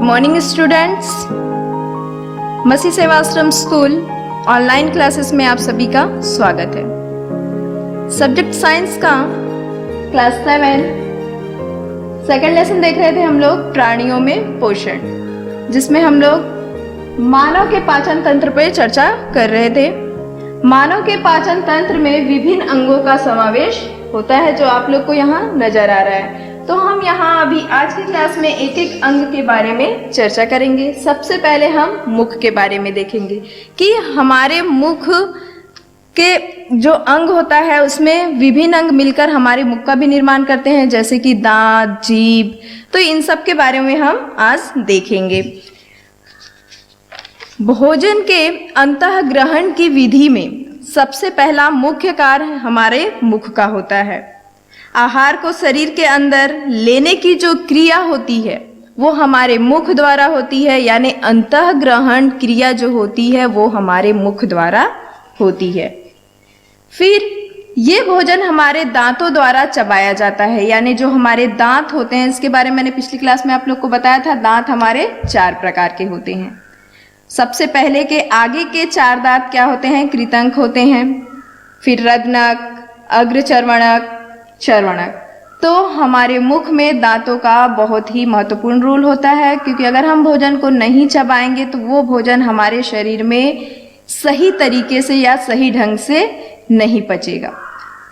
Morning students, मसी Sevashram school online classes में आप सभी का स्वागत है। सब्जेक्ट साइंस का क्लास 7 सेकंड लेसन देख रहे थे हम लोग, प्राणियों में पोषण, जिसमें हम लोग मानव के पाचन तंत्र पर चर्चा कर रहे थे। मानव के पाचन तंत्र में विभिन्न अंगों का समावेश होता है, जो आप लोग को यहाँ नजर आ रहा है। तो हम यहाँ अभी आज की क्लास में एक एक अंग के बारे में चर्चा करेंगे। सबसे पहले हम मुख के बारे में देखेंगे कि हमारे मुख के जो अंग होता है उसमें विभिन्न अंग मिलकर हमारे मुख का भी निर्माण करते हैं, जैसे कि दांत, जीभ। तो इन सब के बारे में हम आज देखेंगे। भोजन के अंतःग्रहण की विधि में सबसे पहला मुख्य कार्य हमारे मुख का होता है। आहार को शरीर के अंदर लेने की जो क्रिया होती है वो हमारे मुख द्वारा होती है, यानी अंतःग्रहण क्रिया जो होती है वो हमारे मुख द्वारा होती है। फिर ये भोजन हमारे दांतों द्वारा चबाया जाता है, यानी जो हमारे दांत होते हैं, इसके बारे में मैंने पिछली क्लास में आप लोग को बताया था। दांत हमारे 4 प्रकार के होते हैं। सबसे पहले के आगे के 4 दांत क्या होते हैं? कृतंक होते हैं। फिर रग्नक, अग्रचर्वणक, चर्वणक। तो हमारे मुख में दांतों का बहुत ही महत्वपूर्ण रोल होता है, क्योंकि अगर हम भोजन को नहीं चबाएंगे तो वो भोजन हमारे शरीर में सही तरीके से या सही ढंग से नहीं पचेगा।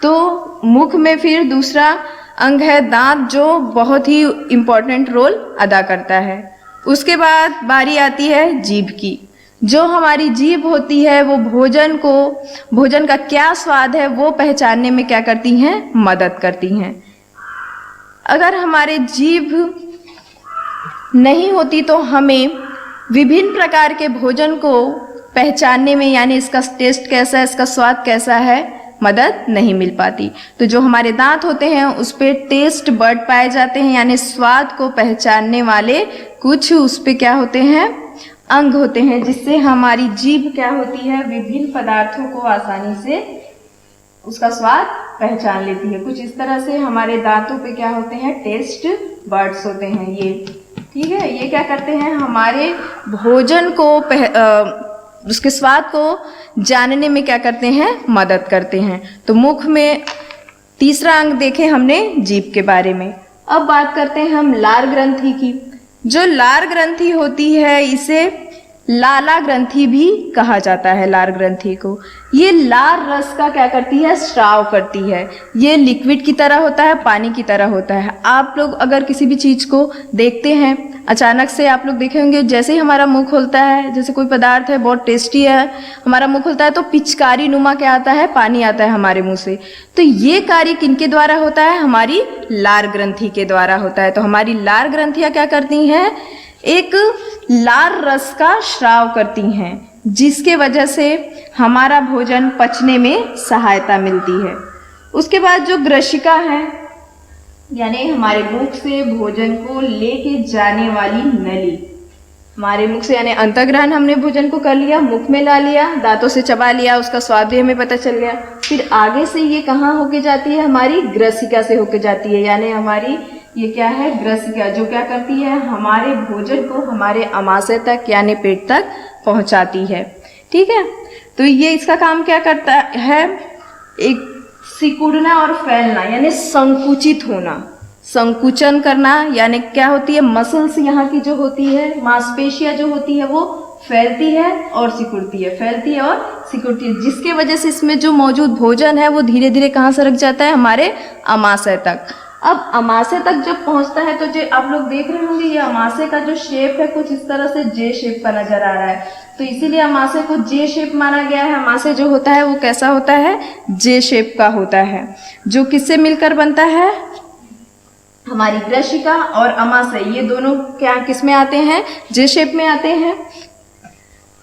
तो मुख में फिर दूसरा अंग है दांत, जो बहुत ही इम्पोर्टेंट रोल अदा करता है। उसके बाद बारी आती है जीभ की। जो हमारी जीभ होती है वो भोजन का क्या स्वाद है वो पहचानने में क्या करती हैं? मदद करती हैं। अगर हमारे जीभ नहीं होती तो हमें विभिन्न प्रकार के भोजन को पहचानने में, यानी इसका टेस्ट कैसा है, इसका स्वाद कैसा है, मदद नहीं मिल पाती। तो जो हमारे दांत होते हैं उस पे टेस्ट बर्ड पाए जाते हैं, यानी स्वाद को पहचानने वाले कुछ उस पे क्या होते हैं? अंग होते हैं, जिससे हमारी जीभ क्या होती है? विभिन्न पदार्थों को आसानी से उसका स्वाद पहचान लेती है। कुछ इस तरह से हमारे दांतों पे क्या होते हैं? टेस्ट बर्ड्स होते हैं ये, ठीक है। ये क्या करते हैं? हमारे भोजन को उसके स्वाद को जानने में क्या करते हैं? मदद करते हैं। तो मुख में तीसरा अंग देखे हमने जीभ के बारे में। अब बात करते हैं हम लार ग्रंथि की। जो लार ग्रंथि होती है इसे लाला ग्रंथि भी कहा जाता है। लार ग्रंथि को ये लार रस का क्या करती है? स्राव करती है। ये लिक्विड की तरह होता है, पानी की तरह होता है। आप लोग अगर किसी भी चीज को देखते हैं, अचानक से आप लोग देखे होंगे, जैसे ही हमारा मुंह खुलता है, जैसे कोई पदार्थ है बहुत टेस्टी है, हमारा मुंह खुलता है तो पिचकारी नुमा क्या आता है? पानी आता है हमारे मुंह से। तो ये कार्य किनके द्वारा होता है? हमारी लार ग्रंथि के द्वारा होता है। तो हमारी लार ग्रंथियां क्या करती हैं? एक लार रस का स्राव करती हैं, जिसके वजह से हमारा भोजन पचने में सहायता मिलती है। उसके बाद जो ग्रशिका है, यानी हमारे मुख से भोजन को लेके जाने वाली नली, हमारे मुख से, यानी अंतःग्रहण हमने भोजन को कर लिया, मुख में ला लिया, दांतों से चबा लिया, उसका स्वाद भी हमें पता चल गया। फिर आगे से ये कहाँ होके जाती है? हमारी ग्रसिका से होके जाती है, यानी हमारी ये क्या है? ग्रसिका, जो क्या करती है? हमारे भोजन को हमारे आमाशय तक यानी पेट तक पहुंचाती है, ठीक है। तो ये इसका काम क्या करता है? एक सिकुड़ना और फैलना, यानी संकुचित होना, संकुचन करना, यानी क्या होती है? मसल्स यहाँ की जो होती है, मांसपेशियां जो होती है वो फैलती है और सिकुड़ती है, फैलती है और सिकुड़ती है, जिसके वजह से इसमें जो मौजूद भोजन है वो धीरे धीरे कहाँ सरक जाता है? हमारे आमाशय तक। अब आमाशय तक जब पहुंचता है तो जो आप लोग देख रहे होंगे, ये आमाशय का जो शेप है कुछ इस तरह से जे शेप का नजर आ रहा है। तो इसीलिए आमाशय को जे शेप माना गया है। आमाशय जो होता है वो कैसा होता है? जे शेप का होता है, जो किससे मिलकर बनता है? हमारी ग्रशिका और आमाशय, ये दोनों क्या किस में आते हैं? जे शेप में आते हैं।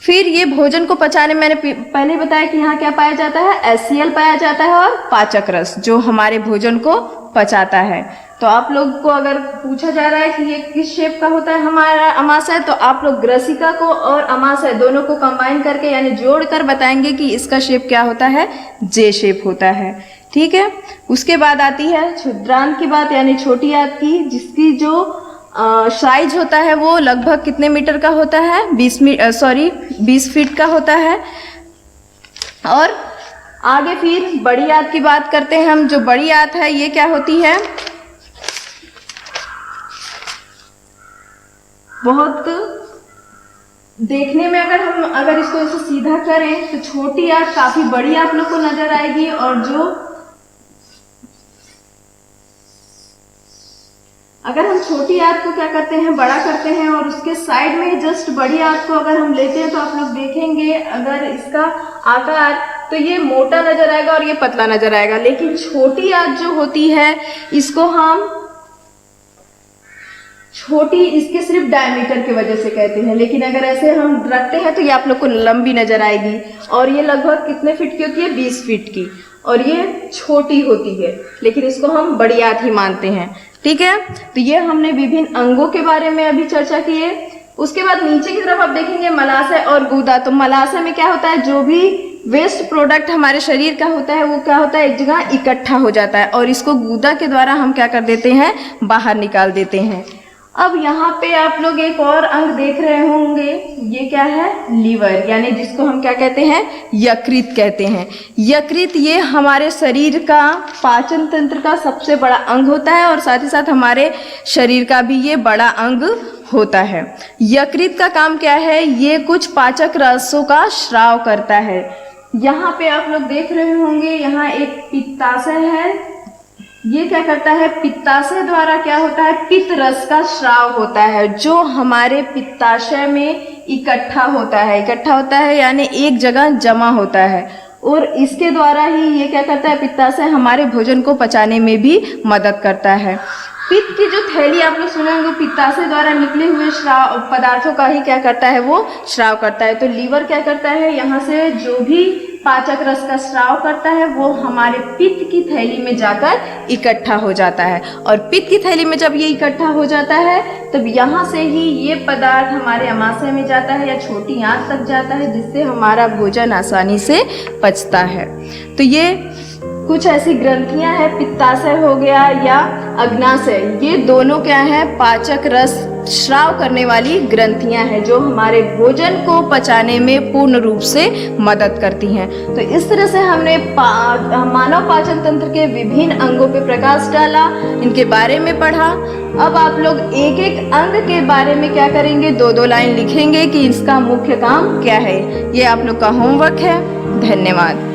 फिर ये भोजन को पचाने में मैंने पहले बताया कि यहाँ क्या पाया जाता है? HCl पाया जाता है और पाचक रस, जो हमारे भोजन को पचाता है। तो आप लोग को अगर पूछा जा रहा है कि ये किस शेप का होता है हमारा आमाशय, तो आप लोग ग्रसिका को और आमाशय दोनों को कंबाइन करके यानी जोड़कर बताएंगे कि इसका शेप क्या होता है? जे शेप होता है, ठीक है। उसके बाद आती है क्षुद्रांत की बात, यानी छोटी आंत की, जिसकी जो साइज होता है वो लगभग कितने मीटर का होता है? 20 फीट का होता है। और आगे फिर बड़ी आंत की बात करते हैं हम। जो बड़ी आंत है ये क्या होती है? बहुत देखने में अगर इसको ऐसे सीधा करें तो छोटी आंत काफी बड़ी आप लोग को नजर आएगी, और जो अगर हम छोटी आंत को क्या करते हैं, बड़ा करते हैं, और उसके साइड में जस्ट बड़ी आंत को अगर हम लेते हैं तो आप लोग देखेंगे अगर इसका आकार तो ये मोटा नजर आएगा और ये पतला नजर आएगा। लेकिन छोटी आंत जो होती है इसको हम छोटी इसके सिर्फ डायमीटर की वजह से कहते हैं, लेकिन अगर ऐसे हम रखते हैं तो ये आप लोग को लंबी नजर आएगी। और ये लगभग कितने फीट की होती है? 20 फीट की, और ये छोटी होती है, लेकिन इसको हम बड़ी आंत ही मानते हैं। ठीक है, तो ये हमने विभिन्न अंगों के बारे में अभी चर्चा की है। उसके बाद नीचे की तरफ आप देखेंगे मलाशय और गुदा। तो मलाशय में क्या होता है? जो भी वेस्ट प्रोडक्ट हमारे शरीर का होता है वो क्या होता है? एक जगह इकट्ठा हो जाता है, और इसको गुदा के द्वारा हम क्या कर देते हैं? बाहर निकाल देते हैं। अब यहाँ पे आप लोग एक और अंग देख रहे होंगे, ये क्या है? लीवर, यानी जिसको हम क्या कहते हैं? यकृत कहते हैं। यकृत ये हमारे शरीर का पाचन तंत्र का सबसे बड़ा अंग होता है, और साथ ही साथ हमारे शरीर का भी ये बड़ा अंग होता है। यकृत का काम क्या है? ये कुछ पाचक रसों का स्राव करता है। यहाँ पे आप लोग देख रहे होंगे, यहाँ एक पित्ताशय है। ये क्या करता है? पित्ताशय द्वारा क्या होता है? पित्त रस का स्राव होता है, जो हमारे पित्ताशय में इकट्ठा होता है यानी एक जगह जमा होता है, और इसके द्वारा ही ये क्या करता है? पित्ताशय हमारे भोजन को पचाने में भी मदद करता है। पित्त की जो थैली आप लोग सुने होंगे, पित्ताशय द्वारा निकले हुए श्राव पदार्थों का ही क्या करता है? वो श्राव करता है। तो लीवर क्या करता है? यहाँ से जो भी पाचक रस का स्राव करता है वो हमारे पित्त की थैली में जाकर इकट्ठा हो जाता है, और पित्त की थैली में जब ये इकट्ठा हो जाता है तब यहाँ से ही ये पदार्थ हमारे अमाशय में जाता है या छोटी आंत तक जाता है, जिससे हमारा भोजन आसानी से पचता है। तो ये कुछ ऐसी ग्रंथियां हैं, पित्ताशय हो गया या अग्नाशय, ये दोनों क्या है? पाचक रस स्राव करने वाली ग्रंथियां हैं, जो हमारे भोजन को पचाने में पूर्ण रूप से मदद करती हैं। तो इस तरह से हमने मानव पाचन तंत्र के विभिन्न अंगों पे प्रकाश डाला, इनके बारे में पढ़ा। अब आप लोग एक एक अंग के बारे में क्या करेंगे? 2-2 लाइन लिखेंगे कि इसका मुख्य काम क्या है। ये आप लोग का होमवर्क है। धन्यवाद।